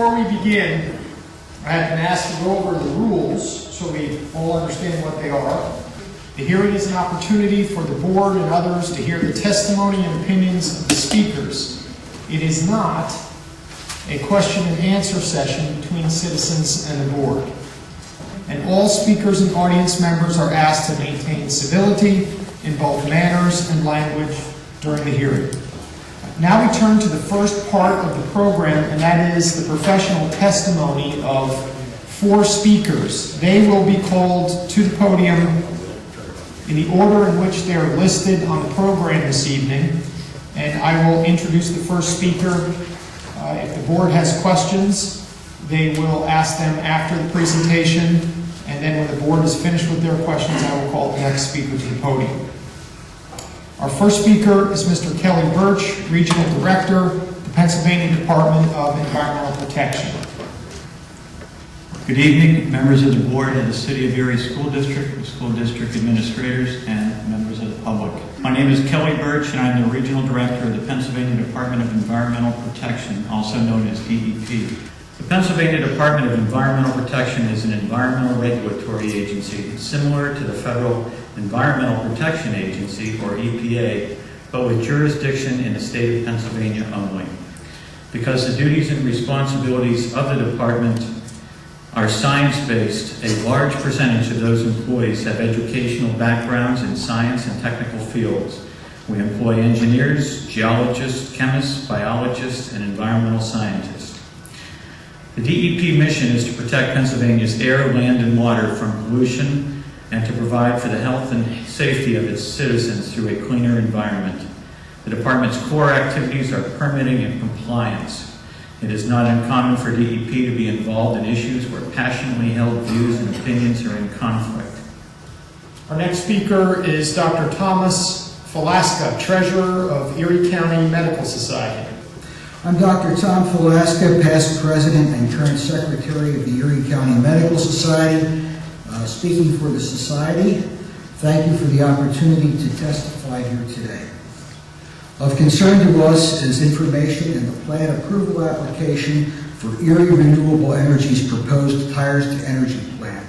Before we begin, I have been asked to go over the rules so we all understand what they are. The hearing is an opportunity for the board and others to hear the testimony and opinions of the speakers. It is not a question and answer session between citizens and the board. And all speakers and audience members are asked to maintain civility in both manners and language during the hearing. Now we turn to the first part of the program, and that is the professional testimony of 4 speakers. They will be called to the podium in the order in which they are listed on the program this evening, and I will introduce the first speaker. If the board has questions, they will ask them after the presentation, and then when the board is finished with their questions, I will call the next speaker to the podium. Our first speaker is Mr. Kelly Birch, Regional Director, the Pennsylvania Department of Environmental Protection. Good evening, members of the board of the City of Erie School District, school district administrators, and members of the public. My name is Kelly Birch, and I'm the Regional Director of the Pennsylvania Department of Environmental Protection, also known as DEP. The Pennsylvania Department of Environmental Protection is an environmental regulatory agency similar to the Federal Environmental Protection Agency, or EPA, but with jurisdiction in the state of Pennsylvania only. Because the duties and responsibilities of the department are science-based, a large percentage of those employees have educational backgrounds in science and technical fields. We employ engineers, geologists, chemists, biologists, and environmental scientists. The DEP mission is to protect Pennsylvania's air, land, and water from pollution and to provide for the health and safety of its citizens through a cleaner environment. The department's core activities are permitting and compliance. It is not uncommon for DEP to be involved in issues where passionately held views and opinions are in conflict. Our next speaker is Dr. Thomas Falaska, Treasurer of Erie County Medical Society. I'm Dr. Tom Falaska, past President and current Secretary of the Erie County Medical Society. Speaking for the Society, thank you for the opportunity to testify here today. Of concern to us is information in the plan approval application for Erie Renewable Energy's proposed Tires to Energy plan.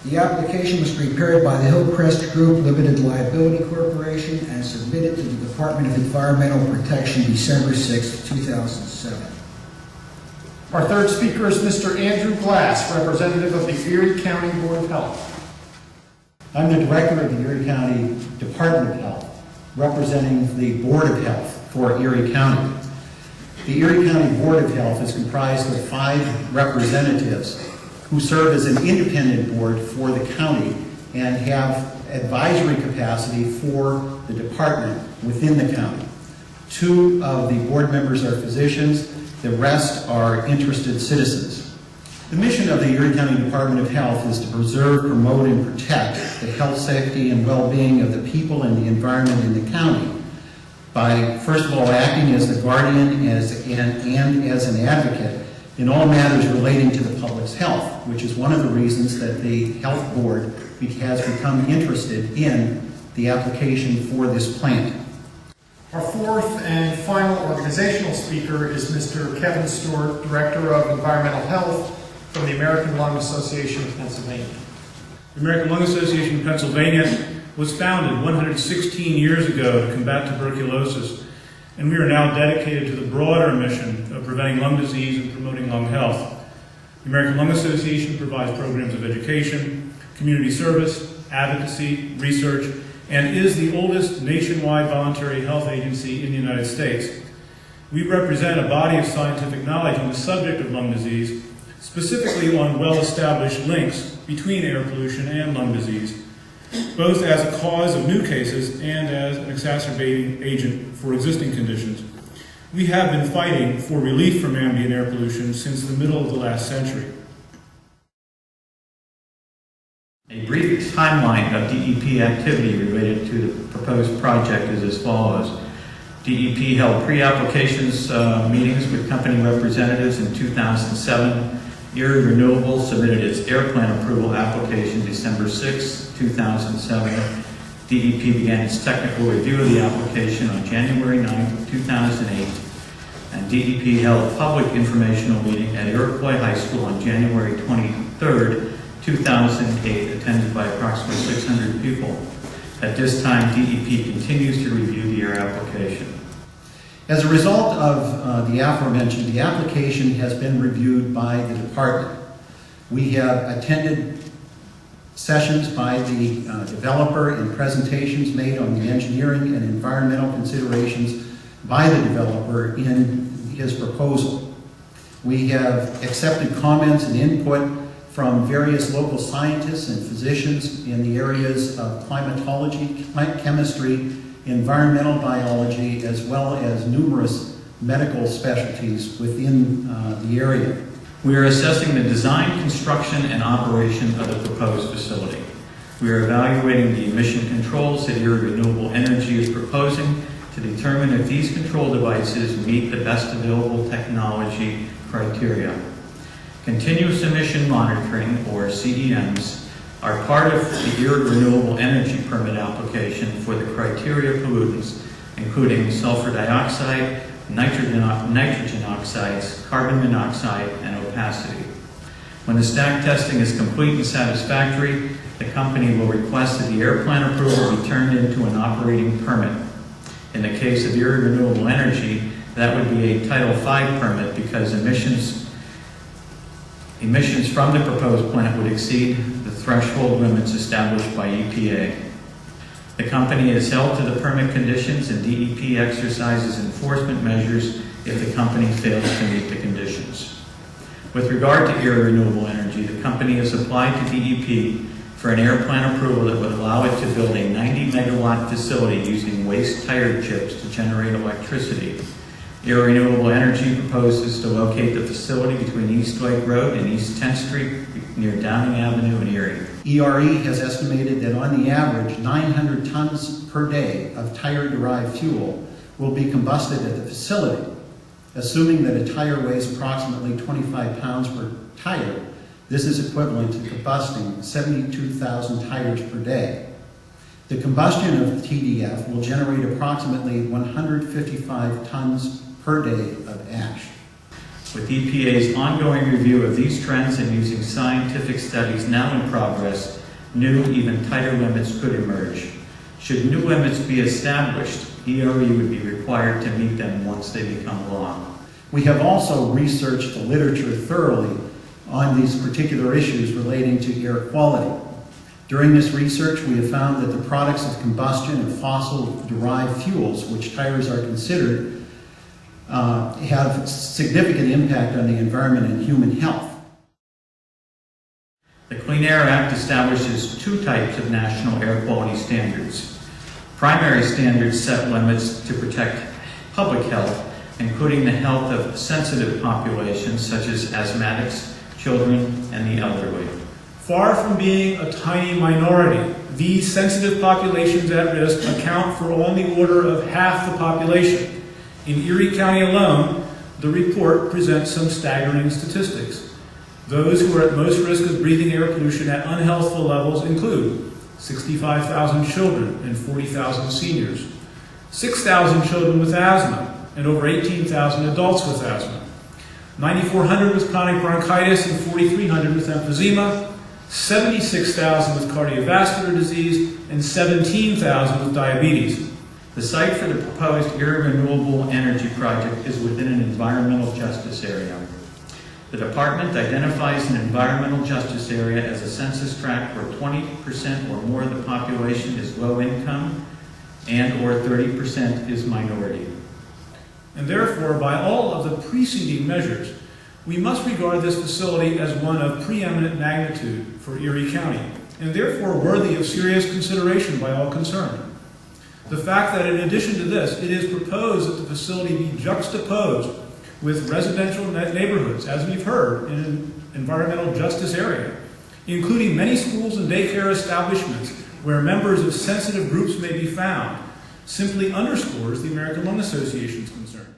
The application was prepared by the Hillcrest Group Limited Liability Corporation and submitted to the Department of Environmental Protection December 6, 2007. Our third speaker is Mr. Andrew Glass, representative of the Erie County Board of Health. I'm the Director of the Erie County Department of Health, representing the Board of Health for Erie County. The Erie County Board of Health is comprised of 5 representatives who serve as an independent board for the county and have advisory capacity for the department within the county. 2 of the board members are physicians. The rest are interested citizens. The mission of the Erie County Department of Health is to preserve, promote, and protect the health, safety, and well-being of the people and the environment in the county by, first of all, acting as the guardian and as an advocate in all matters relating to the public's health, which is one of the reasons that the Health Board has become interested in the application for this plan. Our fourth and final organizational speaker is Mr. Kevin Stewart, Director of Environmental Health from the American Lung Association of Pennsylvania. The American Lung Association of Pennsylvania was founded 116 years ago to combat tuberculosis, and we are now dedicated to the broader mission of preventing lung disease and promoting lung health. The American Lung Association provides programs of education, community service, advocacy, research, and is the oldest nationwide voluntary health agency in the United States. We represent a body of scientific knowledge on the subject of lung disease, specifically on well-established links between air pollution and lung disease, both as a cause of new cases and as an exacerbating agent for existing conditions. We have been fighting for relief from ambient air pollution since the middle of the last century. A brief timeline of DEP activity related to the proposed project is as follows. DEP held pre-applications meetings with company representatives in 2007. Erie Renewable submitted its air plan approval application December 6, 2007. DEP began its technical review of the application on January 9, 2008. and DEP held a public informational meeting at Iroquois High School on January 23rd, 2008, attended by approximately 600 people. At this time, DEP continues to review the air application. As a result of the aforementioned, the application has been reviewed by the department. We have attended sessions by the developer and presentations made on the engineering and environmental considerations by the developer in his proposal. We have accepted comments and input from various local scientists and physicians in the areas of climatology, chemistry, environmental biology, as well as numerous medical specialties within the area. We are assessing the design, construction, and operation of the proposed facility. We are evaluating the emission controls that Erie Renewable Energy is proposing to determine if these control devices meet the best available technology criteria. Continuous emission monitoring, or CEMs, are part of the Erie Renewable Energy Permit application for the criteria pollutants, including sulfur dioxide, nitrogen oxides, carbon monoxide, and opacity. When the stack testing is complete and satisfactory, the company will request that the air plan approval be turned into an operating permit. In the case of Erie Renewable Energy, that would be a Title V permit because emissions from the proposed plant would exceed the threshold limits established by EPA. The company is held to the permit conditions, and DEP exercises enforcement measures if the company fails to meet the conditions. With regard to Erie Renewable Energy, the company has applied to DEP for an air plan approval that would allow it to build a 90-megawatt facility using waste tire chips to generate electricity. Erie Renewable Energy proposes to locate the facility between East Lake Road and East 10th Street near Downing Avenue in Erie. ERE has estimated that on the average, 900 tons per day of tire-derived fuel will be combusted at the facility. Assuming that a tire weighs approximately 25 pounds per tire, this is equivalent to combusting 72,000 tires per day. The combustion of TDF will generate approximately 155 tons per day of ash. With EPA's ongoing review of these trends and using scientific studies now in progress, new, even tighter limits could emerge. Should new limits be established, ERE would be required to meet them once they become law. We have also researched the literature thoroughly on these particular issues relating to air quality. During this research, we have found that the products of combustion of fossil-derived fuels, which tires are considered, have significant impact on the environment and human health. The Clean Air Act establishes two types of national air quality standards. Primary standards set limits to protect public health, including the health of sensitive populations such as asthmatics, children, and the elderly. Far from being a tiny minority, these sensitive populations at risk account for on the order of half the population. In Erie County alone, the report presents some staggering statistics. Those who are at most risk of breathing air pollution at unhealthful levels include 65,000 children and 40,000 seniors, 6,000 children with asthma, and over 18,000 adults with asthma, 9,400 with chronic bronchitis and 4,300 with emphysema, 76,000 with cardiovascular disease, and 17,000 with diabetes. The site for the proposed Erie Renewable Energy project is within an environmental justice area. The department identifies an environmental justice area as a census tract where 20% or more of the population is low income and or 30% is minority. And therefore, by all of the preceding measures, we must regard this facility as one of preeminent magnitude for Erie County, and therefore worthy of serious consideration by all concerned. The fact that in addition to this, it is proposed that the facility be juxtaposed with residential neighborhoods, as we've heard, in an environmental justice area, including many schools and daycare establishments where members of sensitive groups may be found, simply underscores the American Lung Association's concern.